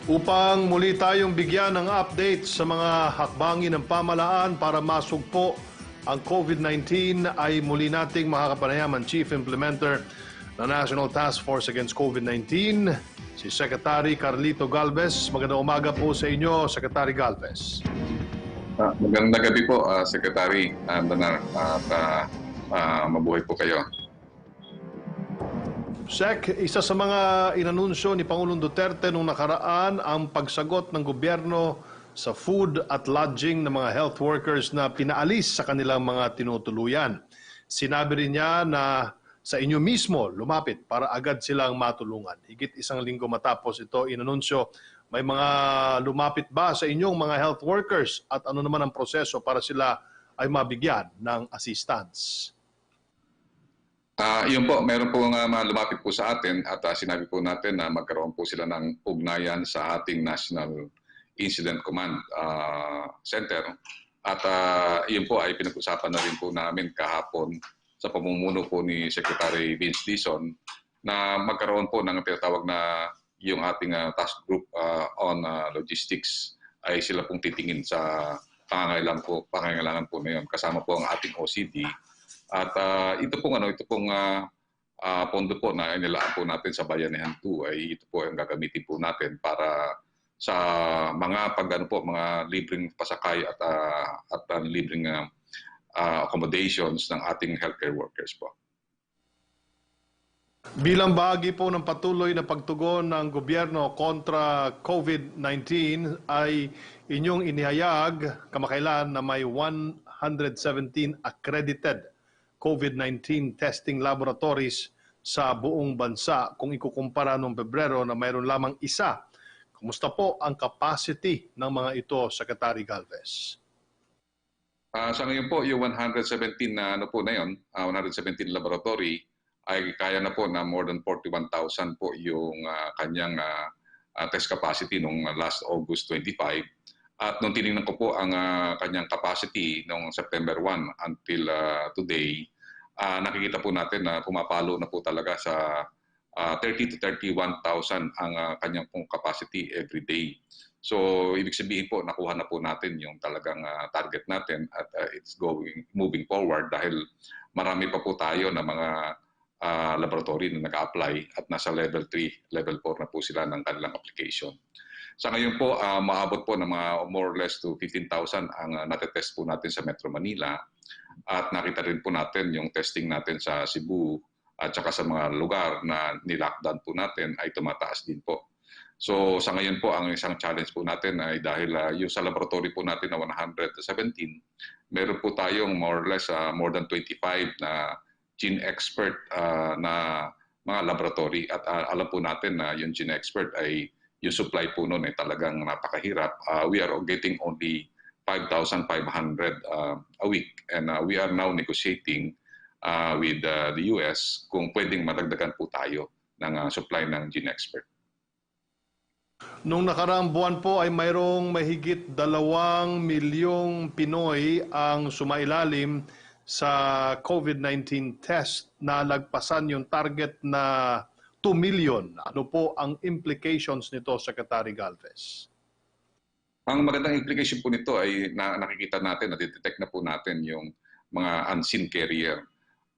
Upang muli tayong bigyan ng update sa mga hakbangin ng pamahalaan para masugpo ang COVID-19 ay muli nating makakapanayam ang Chief Implementer ng National Task Force Against COVID-19, si Secretary Carlito Galvez. Magandang umaga po sa inyo, Secretary Galvez. Magandang gabi po, Secretary Banar, at mabuhay po kayo. Sec, isa sa mga inanunsyo ni Pangulong Duterte nung nakaraan ang pagsagot ng gobyerno sa food at lodging ng mga health workers na pinaalis sa kanilang mga tinutuluyan. Sinabi rin niya na sa inyo mismo lumapit para agad silang matulungan. Higit isang linggo matapos ito inanunsyo, may mga lumapit ba sa inyong mga health workers at ano naman ang proseso para sila ay mabigyan ng assistance? Yun po, meron po nga lumapit po sa atin at sinabi po natin na magkaroon po sila ng ugnayan sa ating National Incident Command Center. At yun po ay pinag-usapan na rin po namin kahapon sa pamumuno po ni Secretary Vince Dizon na magkaroon po ng tinatawag na yung ating task group on logistics ay sila pong titingin sa pangangailangan po na yun. Kasama po ang ating OCD. At ito pong pondo po na inilaan po natin sa Bayanihan 2 ay ito po ang gagamitin po natin para sa mga mga libreng pasakay at libreng accommodations ng ating healthcare workers po. Bilang bahagi po ng patuloy na pagtugon ng gobyerno kontra COVID-19 ay inyong inihayag kamakailan na may 117 accredited COVID-19 testing laboratories sa buong bansa kung ikukumpara noong Pebrero na mayroon lamang isa. Kumusta po ang capacity ng mga ito, Secretary Galvez? Sa ngayon po, yung 117 na 117 laboratory ay kaya na po na more than 41,000 po yung kanyang test capacity nung last August 25. At nung tinignan ko po ang kanyang capacity nung September 1 until today, nakikita po natin na pumapalo na po talaga sa 30 to 31,000 ang kanyang pong capacity every day. So ibig sabihin po, nakuha na po natin yung talagang target natin at it's moving forward dahil marami pa po tayo na mga laboratory na nag-apply at nasa level 3, level 4 na po sila ng kanilang application. Sa ngayon po, maabot po ng mga more or less to 15,000 ang natetest po natin sa Metro Manila. At nakita rin po natin yung testing natin sa Cebu at saka sa mga lugar na nilockdown po natin ay tumataas din po. So sa ngayon po, ang isang challenge po natin ay dahil yung sa laboratory po natin na 117, meron po tayong more or less more than 25 na gene expert na mga laboratory. At alam po natin na yung gene expert ay yung supply po noon ay talagang napakahirap. We are getting only 5,500 a week. And we are now negotiating with the US kung pwedeng madagdagan po tayo ng supply ng gene expert. Nung nakaraang buwan po ay mayroong mahigit 2 milyong Pinoy ang sumailalim sa COVID-19 test na lagpasan yung target na 2 million. Ano po ang implications nito, Secretary Galvez? Ang magandang implication po nito ay nakikita natin, na-detect na po natin yung mga unseen carrier.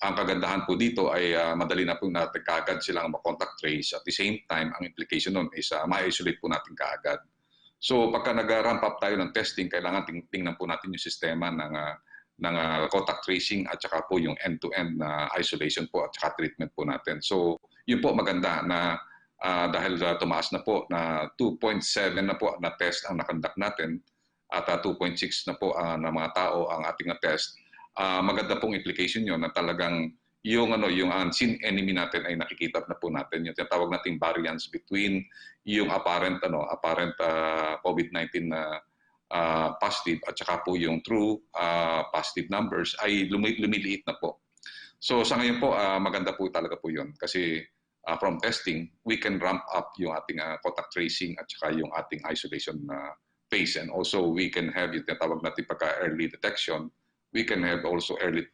Ang kagandahan po dito ay madali na po natin kaagad silang ma-contact trace. At the same time, ang implication nun is ma-isolate po natin kaagad. So pagka nag-ramp up tayo ng testing, kailangan tingnan po natin yung sistema ng contact tracing at saka po yung end-to-end na isolation po at saka treatment po natin. So yun po maganda na dahil tumaas na po na 2.7 na po na test ang nakandak natin at 2.6 na po na mga tao ang ating test. Maganda pong implication yun na talagang yung unseen enemy natin ay nakikita na po natin. Yung tinatawag nating variance between yung apparent COVID-19 na positive at saka po yung true positive numbers ay lumiliit na po. So sa ngayon po, maganda po talaga po yun kasi from testing, we can ramp up yung ating contact tracing at saka yung ating isolation phase. And also, we can have yung tinatawag natin pagka-early detection, we can have also early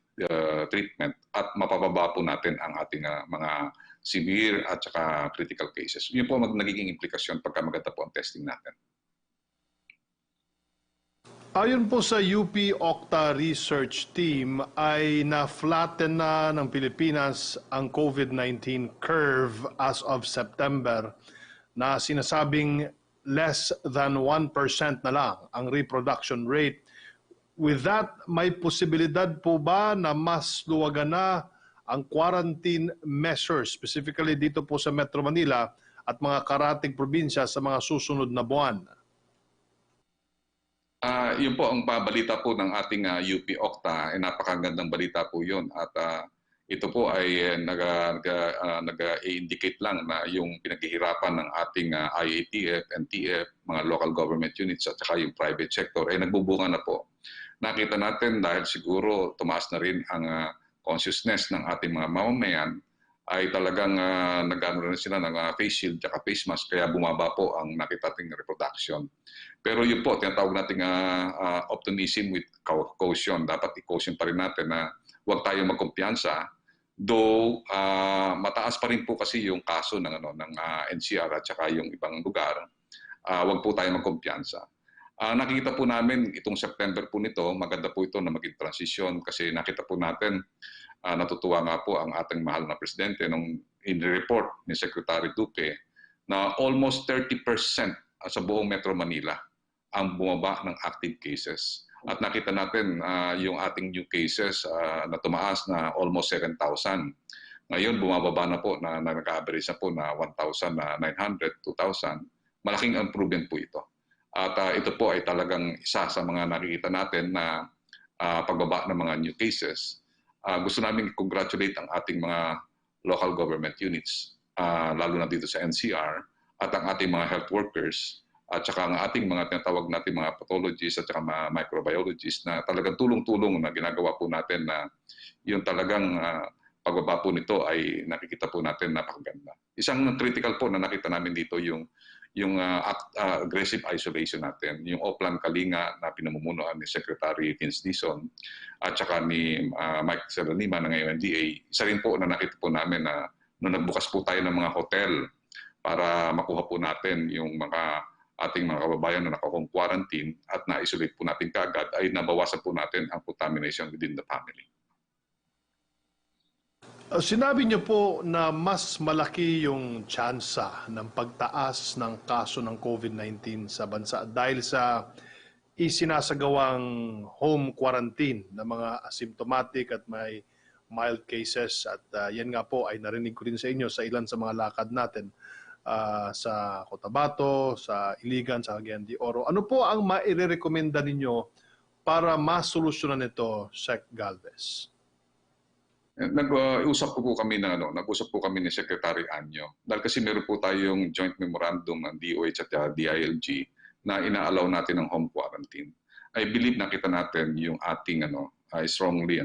treatment at mapababa po natin ang ating mga severe at saka critical cases. Yun po nagiging implikasyon pagka maganda po ang testing natin. Ayon po sa UP Octa Research Team ay na-flatten na ng Pilipinas ang COVID-19 curve as of September na sinasabing less than 1% na lang ang reproduction rate. With that, may posibilidad po ba na mas luwagan na ang quarantine measures, specifically dito po sa Metro Manila at mga karating probinsya sa mga susunod na buwan? Yun po ang balita po ng ating UP Octa, napakagandang balita po yun. At ito po ay nag-indicate lang na yung pinaghihirapan ng ating IATF, NTF, mga local government units at saka yung private sector ay nagbubunga na po. Nakita natin dahil siguro tumaas na rin ang consciousness ng ating mga mamamayan, ay talagang nag-ano rin sila ng face shield at face mask, kaya bumaba po ang nakita nating reproduction. Pero yun po, tinatawag nating optimism with caution. Dapat i-caution pa rin natin na huwag tayong magkumpiyansa. Though mataas pa rin po kasi yung kaso ng NCR at saka yung ibang lugar, huwag po tayong magkumpiyansa. Nakikita po namin itong September po nito, maganda po ito na maging transition kasi nakita po natin, natutuwa nga po ang ating mahal na presidente nung in-report ni Secretary Duque na almost 30% sa buong Metro Manila ang bumaba ng active cases. At nakita natin yung ating new cases na tumaas na almost 7,000. Ngayon bumababa na po, na nag-average na po na 1,900, 2,000. Malaking improvement po ito. At ito po ay talagang isa sa mga nakikita natin na pagbaba ng mga new cases. Gusto namin congratulate ang ating mga local government units, lalo na dito sa NCR, at ang ating mga health workers, at saka ang ating mga tinatawag natin mga pathologists at saka mga microbiologists na talagang tulong-tulong na ginagawa po natin na yung talagang pagbaba po nito ay nakikita po natin napakaganda. Isang critical po na nakita namin dito yung aggressive isolation natin, yung Oplan Kalinga na pinamumunuan ni Secretary Vince Dizon at saka ni Mike Selanima ng UNDA. Isa rin po na nakita po namin na nung nagbukas po tayo ng mga hotel para makuha po natin yung mga ating mga kababayan na naka-home quarantine at na-isolate po natin kaagad, ay nabawasan po natin ang contamination within the family. Sinabi niyo po na mas malaki yung tsansa ng pagtaas ng kaso ng COVID-19 sa bansa dahil sa isinasagawang home quarantine ng mga asymptomatic at may mild cases. At yan nga po ay narinig ko rin sa inyo sa ilan sa mga lakad natin sa Cotabato, sa Iligan, sa Cagayan de Oro. Ano po ang mairerekomenda ninyo para masolusyonan ito, Sec. Galvez? Nag-usap po kami nag-usap po kami ni Secretary Anyo. Dahil kasi meron po tayong joint memorandum ng DOH at DILG na inaalaw natin ng home quarantine. I believe nakita natin yung ating I strongly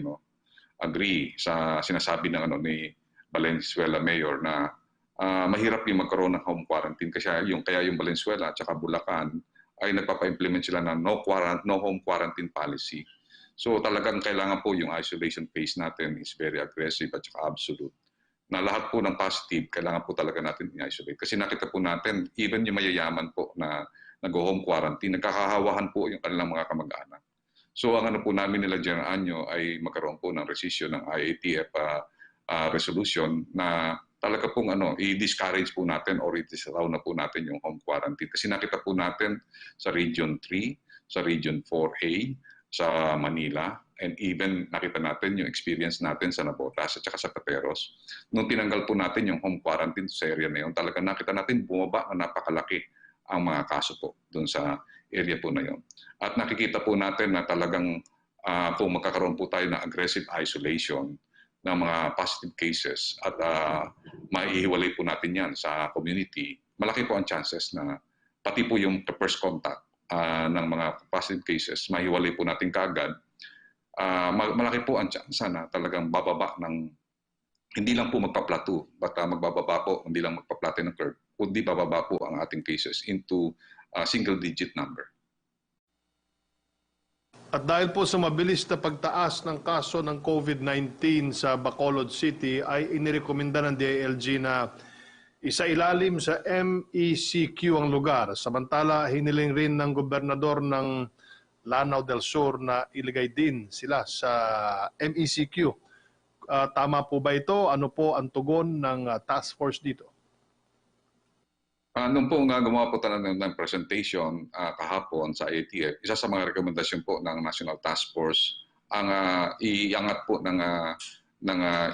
agree sa sinasabi ng ni Valenzuela Mayor na mahirap yung magkaroon ng home quarantine kasi kaya yung Valenzuela at saka Bulacan ay nagpapa-implement sila ng no home quarantine policy. So talagang kailangan po yung isolation phase natin is very aggressive at saka absolute. Na lahat po ng positive, kailangan po talaga natin i-isolate. Kasi nakita po natin, even yung mayayaman po na nag-home quarantine, nagkakahawahan po yung kanilang mga kamag-anak. So ang po namin nila General Anyo ay magkaroon po ng rescission ng IATF resolution na talaga pong i-discourage po natin or i-disallow na po natin yung home quarantine. Kasi nakita po natin sa Region 3, sa Region 4A, sa Manila, and even nakita natin yung experience natin sa Navotas at saka sa Pateros. Nung tinanggal po natin yung home quarantine sa area na yun, talaga nakita natin bumaba na napakalaki ang mga kaso po doon sa area po na yun. At nakikita po natin na talagang kung magkakaroon po tayo ng aggressive isolation ng mga positive cases at maihiwalay po natin yan sa community, malaki po ang chances na pati po yung first contact ng mga positive cases, mahiwalay po natin kaagad, malaki po ang chance na talagang bababa ng, hindi lang po magpa-plateau, but magbababa po, hindi lang magpa-flatten ng curve, kundi bababa po ang ating cases into a single-digit number. At dahil po sa mabilis na pagtaas ng kaso ng COVID-19 sa Bacolod City, ay inirekomenda ng DILG na isailalim sa MECQ ang lugar. Samantala, hiniling rin ng gobernador ng Lanao del Sur na iligay din sila sa MECQ. Tama po ba ito? Ano po ang tugon ng task force dito? Nung po nga gumawa po tayo ng presentation kahapon sa IATF, isa sa mga rekomendasyon po ng National Task Force ang iangat po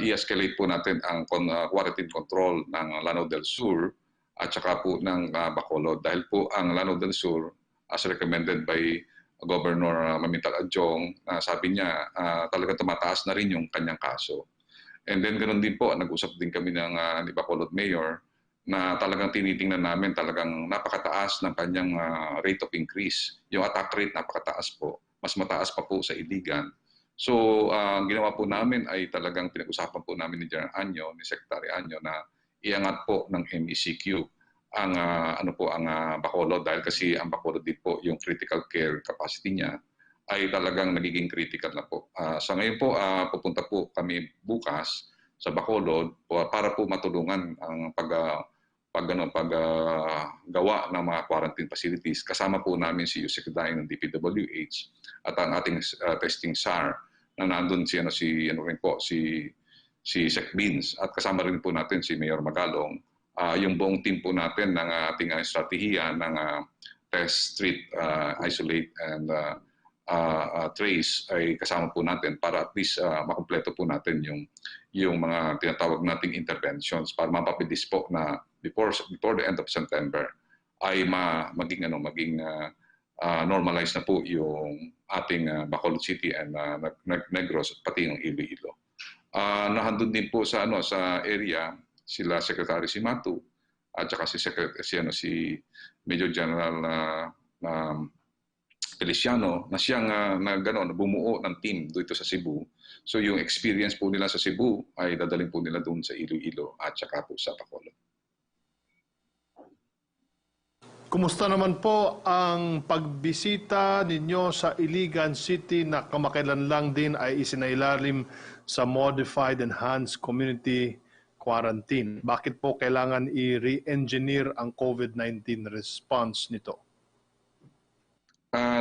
i-escalate po natin ang quarantine control ng Lanao del Sur at saka po ng Bacolod. Dahil po ang Lanao del Sur, as recommended by Governor Mamintal Adjong, sabi niya talagang tumataas na rin yung kanyang kaso. And then ganoon din po, nag-usap din kami ni Bacolod Mayor na talagang tinitingnan namin talagang napakataas ng kanyang rate of increase. Yung attack rate napakataas po. Mas mataas pa po sa Iligan. So, ang ginawa po namin ay talagang pinag-usapan po namin ni General Anyo, ni Secretary Anyo na iangat po ng MECQ ang Bacolod dahil kasi ang Bacolod din po yung critical care capacity niya ay talagang nagiging critical na po. Sa ngayon po, pupunta po kami bukas sa Bacolod para po matulungan ang paggawa ng mga quarantine facilities. Kasama po namin si Yusek Daing ng DPWH at ang ating testing SAR na nandun si Sec Beans at kasama rin po natin si Mayor Magalong. Yung buong team po natin ng ating strategiya ng test, treat, isolate, and trace ay kasama po natin para at least makumpleto po natin yung mga tinatawag nating interventions para mapabilis po na before the end of September ay maging normalize na po yung ating Bacolod City and Negros pati yung Iloilo. Nahandun din po sa area sila Secretary Simatu at saka si Major General Feliciano na siyang bumuo ng team dito sa Cebu. So yung experience po nila sa Cebu ay dadalhin po nila doon sa Iloilo at saka po sa Bacolod. Kumusta naman po ang pagbisita ninyo sa Iligan City na kamakailan lang din ay isinailalim sa Modified Enhanced Community Quarantine? Bakit po kailangan i-re-engineer ang COVID-19 response nito?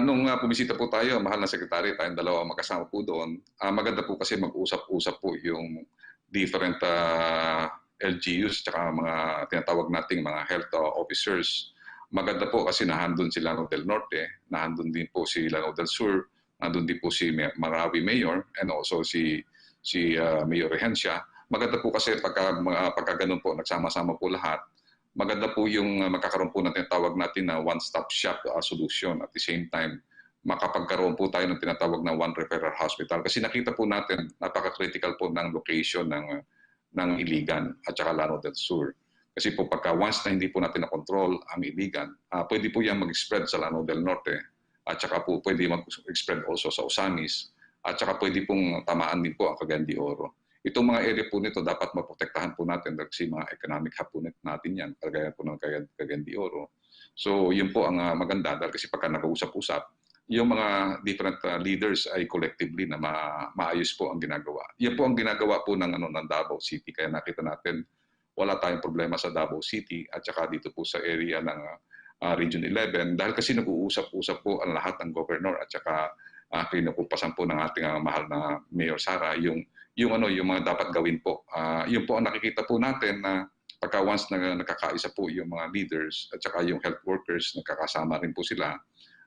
Nung pumisita po tayo, mahal na sekretary, tayong dalawa magkasama po doon, maganda po kasi mag-usap-usap po yung different LGUs at mga tinatawag nating mga health officers. Maganda po kasi nahandun si Lanao del Norte, nahandun din po si Lanao del Sur, nahandun din po si Marawi Mayor and also si Mayor Regencia. Maganda po kasi pagka ganun po, nagsama-sama po lahat, maganda po yung magkakaroon po ng tinatawag natin na one-stop shop solution. At the same time, makapagkaroon po tayo ng tinatawag na one referral hospital. Kasi nakita po natin, napaka-critical po ng location ng Iligan at saka Lanao del Sur. Kasi po pagka once na hindi po natin na-control ang Iligan, pwede po yan mag-spread sa Lanao del Norte at saka po pwede mag-spread also sa Osamis at saka pwede pong tamaan din po ang Cagayan de Oro. Itong mga area po nito dapat maprotektahan po natin kasi mga economic hub po natin yan, kagaya po ng Cagayan de Oro. So yun po ang maganda dahil kasi pagka nag-uusap-usap, yung mga different leaders ay collectively na maayos po ang ginagawa. Yan po ang ginagawa po ng Davao City kaya nakita natin wala tayong problema sa Davao City at saka dito po sa area ng Region 11 dahil kasi nag-uusap-usap po ang lahat ng governor at saka kinukupasan po ng ating mahal na Mayor Sara yung mga dapat gawin po. Yun po ang nakikita po natin na pagka once na nakakaisa po yung mga leaders at saka yung health workers, nakakasama rin po sila,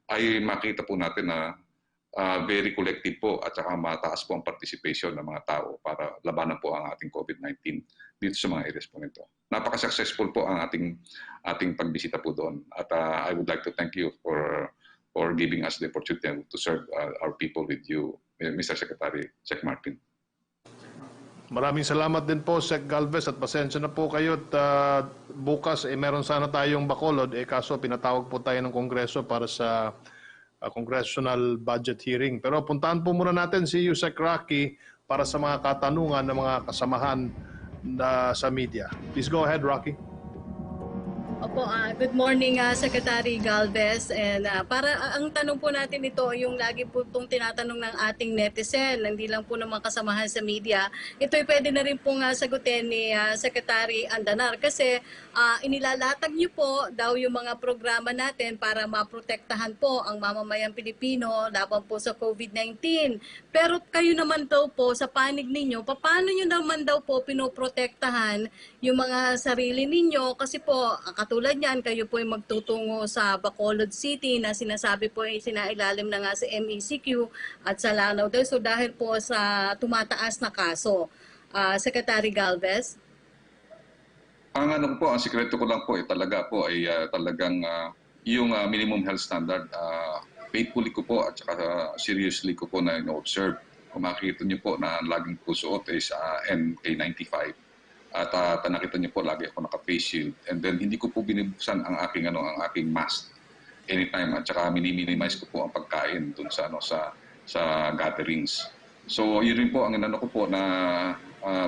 ay makita po natin na very collective po at saka mataas po ang participation ng mga tao para labanan po ang ating COVID-19 dito sa mga areas po nito. Napaka-successful po ang ating pagbisita po doon. At I would like to thank you for giving us the opportunity to serve our people with you, Mr. Secretary, Sec Martin. Maraming salamat din po, Sec Galvez, at pasensya na po kayo at bukas meron sana tayong Bacolod, kaso pinatawag po tayo ng Kongreso para sa congressional budget hearing. Pero puntahan po muna natin si Yusek Rocky para sa mga katanungan ng mga kasamahan sa media. Please go ahead, Rocky. Opo, good morning, Secretary Galvez. And ang tanong po natin ito, yung lagi po itong tinatanong ng ating netizen, hindi lang po naman kasamahan sa media, ito'y pwede na rin pong sagutin ni Secretary Andanar kasi inilalatag niyo po daw yung mga programa natin para maprotektahan po ang mamamayang Pilipino laban po sa COVID-19. Pero kayo naman daw po sa panig ninyo, paano nyo naman daw po pinoprotektahan yung mga sarili ninyo kasi po katulad niyan kayo po ay magtutungo sa Bacolod City na sinasabi po ay sinailalim na nga sa MECQ at sa Lanao del Sur dahil po sa tumataas na kaso. Secretary Galvez. Ang sikreto ko lang po ay talagang yung minimum health standard, faithfully ko po at saka seriously ko po na in-observe. Kung makikita niyo po na laging po suot is NK95 at nakita niyo po lagi ako naka-face shield, and then hindi ko po binubuksan ang aking mask anytime at saka minimize ko po ang pagkain dun sa gatherings. So yun rin po ang inano ko po na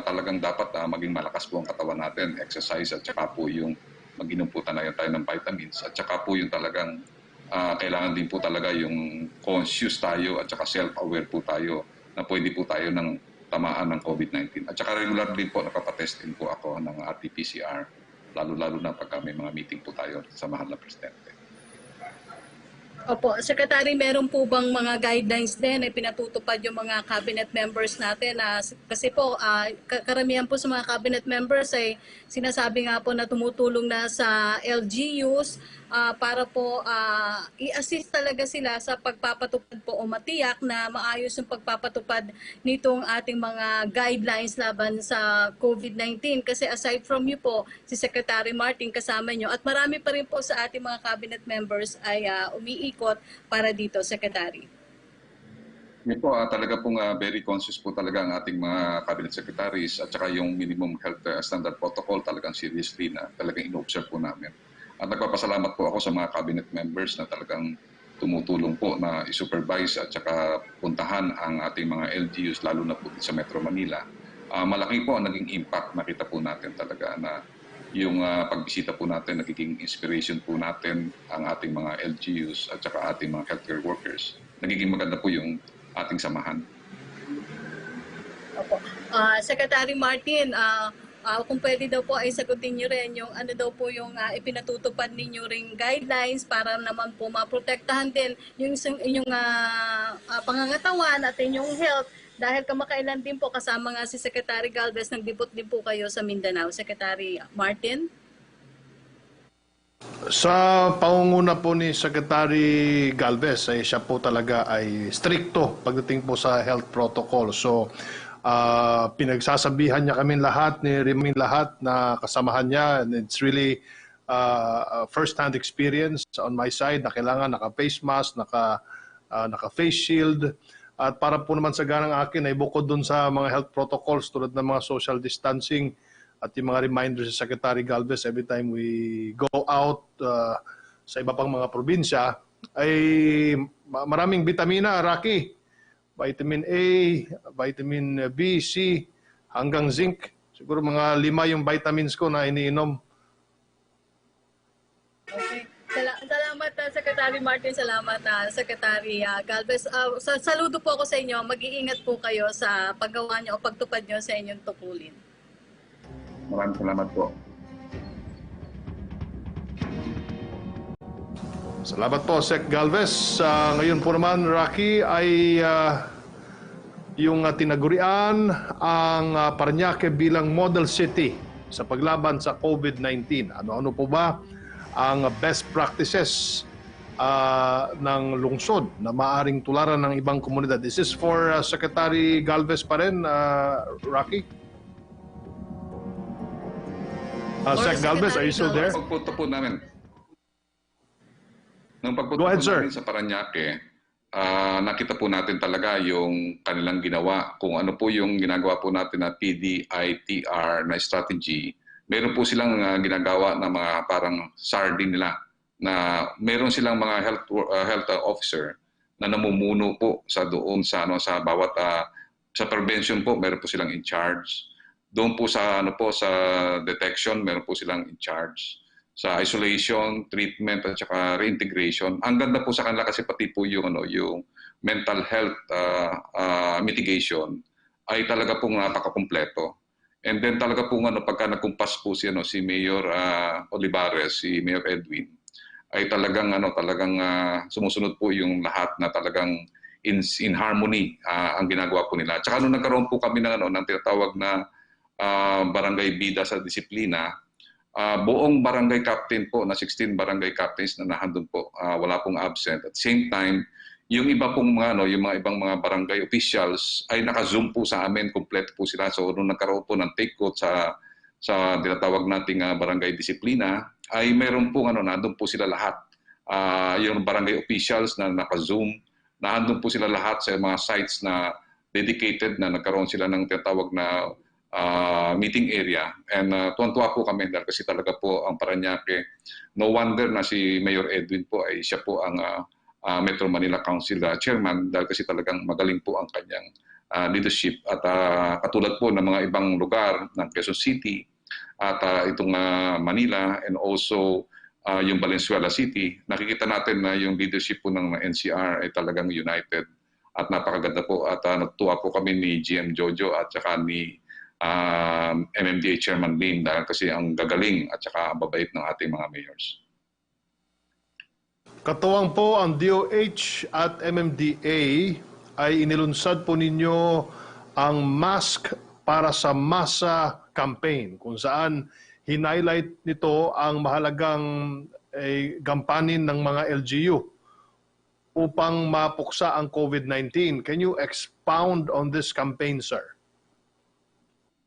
talagang dapat maging malakas po ang katawan natin, exercise at saka po yung mag-inom po tayo ng vitamins at saka po yung talagang kailangan din po talaga yung conscious tayo at saka self-aware po tayo na pwede po tayo ng tamaan ng COVID-19. At saka regular din po nakapatest din po ako ng RT-PCR, lalo-lalo na pagka may mga meeting po tayo sa mahal na presidente. Opo, Secretary, meron po bang mga guidelines din na pinatutupad yung mga cabinet members natin? Kasi po, karamihan po sa mga cabinet members ay sinasabi nga po na tumutulong na sa LGUs para po i-assist talaga sila sa pagpapatupad po o matiyak na maayos yung pagpapatupad nitong ating mga guidelines laban sa COVID-19. Kasi aside from you po, si Secretary Martin kasama nyo at marami pa rin po sa ating mga cabinet members ay umiikot para dito, Secretary. Yun po, talaga pong very conscious po talaga ang ating mga cabinet secretaries at saka yung minimum health standard protocol talagang seriously na talagang in-observe po namin. At nagpapasalamat po ako sa mga cabinet members na talagang tumutulong po na i-supervise at saka puntahan ang ating mga LGUs lalo na po sa Metro Manila. Malaki po ang naging impact, nakita po natin talaga na yung pagbisita po natin, nagiging inspiration po natin ang ating mga LGUs at saka ating mga healthcare workers. Nagiging maganda po yung ating samahan. Opo. Secretary Martin, kung pwede daw po ay sagutin niyo rin yung ano daw po yung ipinatutupad ninyo ring guidelines para naman po maprotektahan din yung inyong pangangatawan at inyong health dahil kamakailan din po kasama nga si Secretary Galvez nagdibot din po kayo sa Mindanao. Secretary Martin? Sa pangunguna po ni Secretary Galvez, ay siya po talaga ay stricto pagdating po sa health protocol. So, pinagsasabihan niya kami lahat, ni lahat na kasamahan niya, and it's really first-hand experience on my side na kailangan naka-face mask, naka-face shield. At para po naman sa ganang akin ay bukod dun sa mga health protocols tulad ng mga social distancing at yung mga reminders sa Secretary Galvez every time we go out sa iba pang mga probinsya, ay maraming vitamina, Rocky. Vitamin A, vitamin B, C, hanggang zinc. Siguro mga 5 yung vitamins ko na iniinom. Okay. Salamat, Secretary Martin. Salamat, Secretary Galvez. Saludo po ako sa inyo. Mag-iingat po kayo sa paggawa niyo o pagtupad niyo sa inyong tukulin. Maraming salamat po. Salamat po, Sec Galvez. Ngayon po naman, Rocky, ay yung tinagurian ang Parañaque bilang model city sa paglaban sa COVID-19. Ano-ano po ba ang best practices ng lungsod na maaring tularan ng ibang komunidad? This is for Secretary Galvez pa rin, Rocky? Sec Galvez, are you still there? Pagpunta po namin. Nung pagpunta Go ahead, po sir. namin sa Parañaque, nakita po natin talaga yung kanilang ginawa. Kung ano po yung ginagawa po natin na PDITR na strategy, meron po silang ginagawa na mga parang sardine nila na meron silang mga health officer na namumuno po sa doon sa bawat sa prevention po, meron po silang in charge. Doon po sa sa detection, meron po silang in charge. sa isolation, treatment at saka reintegration. Ang ganda po sa kanila kasi pati po yung mental health mitigation ay talaga pong napakakumpleto. And then talaga pong pagka nagkumpas po si Mayor Olivares, si Mayor Edwin, ay talagang sumusunod po yung lahat na talagang in harmony ang ginagawa po nila. Tsaka nung nagkaroon po kami ng tinatawag na barangay bida sa disiplina, buong barangay captain po na 16 barangay captains na nahandun po, wala pong absent. At the same time, yung iba pong yung mga ibang mga barangay officials ay naka-zoom po sa amin, kompleto po sila. So nung nagkaroon po ng take out sa tinatawag nating barangay disiplina, ay meron po nandun po sila lahat. Yung barangay officials na naka-zoom, naandun po sila lahat sa mga sites na dedicated na nagkaroon sila ng tinatawag na meeting area. And tuwan-tuwa po kami dahil kasi talaga po ang Parañaque, no wonder na si Mayor Edwin po ay siya po ang Metro Manila Council chairman dahil kasi talagang magaling po ang kanyang leadership. At katulad po ng mga ibang lugar ng Quezon City at itong Manila and also yung Valenzuela City, nakikita natin na yung leadership po ng NCR ay talagang united at napakaganda po. At natutuwa po kami ni GM Jojo at saka ni MMDA Chairman Lim dahil kasi ang gagaling at saka ang babait ng ating mga mayors. Katuwang po ang DOH at MMDA ay inilunsad po ninyo ang Mask para sa Masa campaign kung saan hinighlight nito ang mahalagang gampanin ng mga LGU upang mapuksa ang COVID-19. Can you expound on this campaign, sir?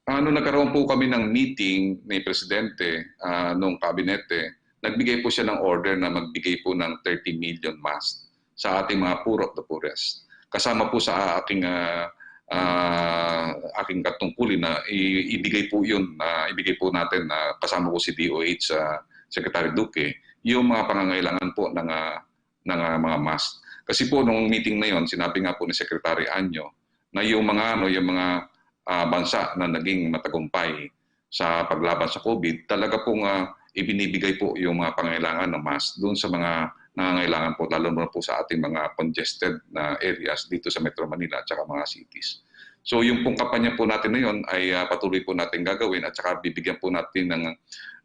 Nagkaroon po kami ng meeting ni Presidente nung kabinete, nagbigay po siya ng order na magbigay po ng 30 million masks sa ating mga poor of the poorest. Kasama po sa aking katungkulin na ibigay po yun, ibigay po natin na kasama po si DOH Secretary Duque, yung mga pangangailangan po ng mga mask. Kasi po nung meeting na yon, sinabi nga po ni Secretary Anyo na yung mga bansa na naging matagumpay sa paglaban sa COVID, talaga pong ibinibigay po yung mga pangangailangan ng mask doon sa mga nangangailangan po, lalo na po sa ating mga congested na areas dito sa Metro Manila at saka mga cities. So yung pong kampanya po natin na yun ay patuloy po natin gagawin at saka bibigyan po natin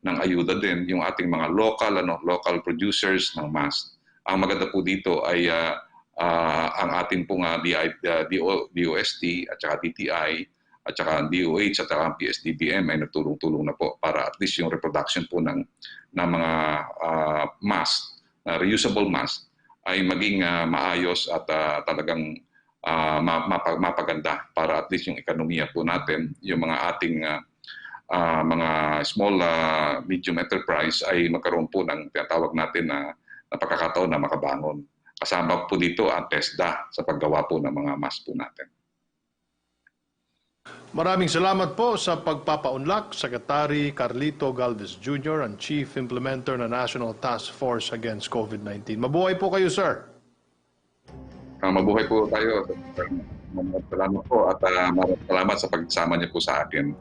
ng ayuda din yung ating mga local producers ng mask. Ang maganda po dito ay ang ating pong DOST at saka DTI at saka ang DOH at saka ang PSDBM ay nagtulong-tulong na po para at least yung reproduction po ng mga mask, reusable mask, ay maging maayos at talagang mapaganda para at least yung ekonomiya po natin, yung mga ating mga small, medium enterprise ay magkaroon po ng tinatawag natin na pagkakataon na makabangon. Kasama po dito ang TESDA sa paggawa po ng mga mask po natin. Maraming salamat po sa pagpapaunlak, Secretary Carlito Galvez Jr., ang Chief Implementer ng National Task Force Against COVID-19. Mabuhay po kayo, sir. Mabuhay po tayo. Salamat po at salamat sa pagsama niyo po sa akin.